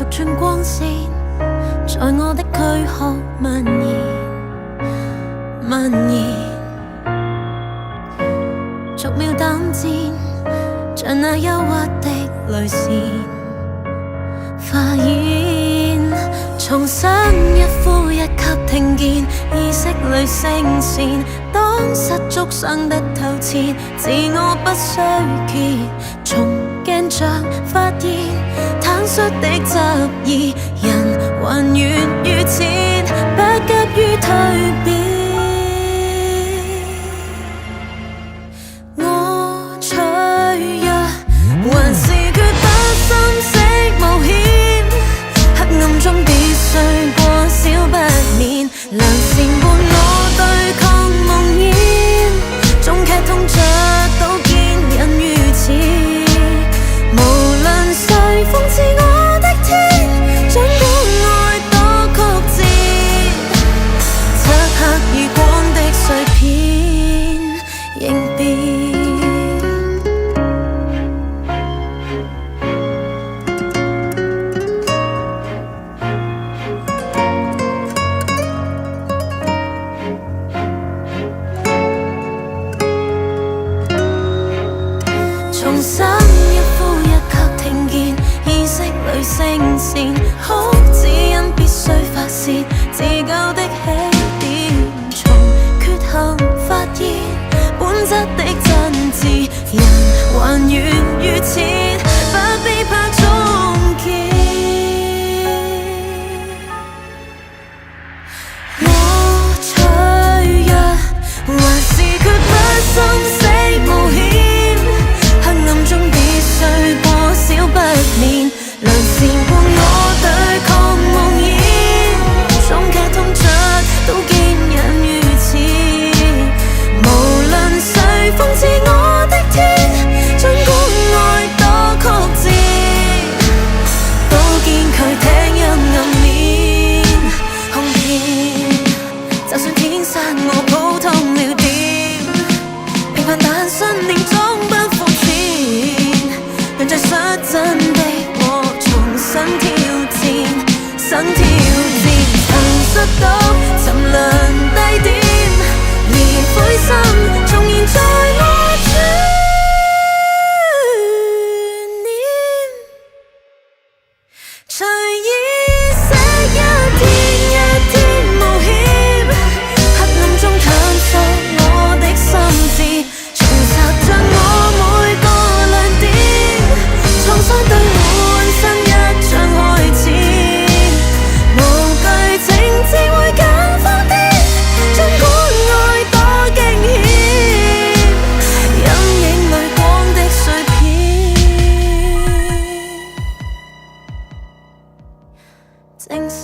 逐寸光線，在我的軀殼蔓延蔓延，逐秒膽戰，像那憂鬱的淚腺，發現重新一呼一吸聽見意識裏聲線，當失足傷得透徹，自我不需揭，從鏡像發現坦率的執意，人還原如前，不急於蛻變。我脆弱，還是決不心息冒險，黑暗中必須過少不免，良善伴我對抗夢魘，中劇痛着都堅忍於此，無論誰諷刺我的天，儘管愛多曲折，漆黑而光的碎片應變。重新一呼一吸聽見意識裏聲線，哭只因必須發洩自救的起點，從缺陷發現本質的真摯，人還原如前，不必怕終結。我脆弱，還是決不心死冒險，黑暗中必須過少不免，良善伴我對抗夢魘，終劇痛着都堅忍於此，無論誰諷刺我的天，儘管愛多曲折，都堅拒聽陰暗面哄騙，就算天生我普通了點，平凡但信念總不膚淺，讓最率真的我重新挑戰，新挑戰，曾摔倒沉淪低點，而灰心重現在我轉念，隨意識一天一天冒險，黑暗中探索我的心智，重拾着我每個亮點，創傷對換新一場開始，無懼情節會更瘋癲，儘管愛多驚險，陰影裏光的碎片正是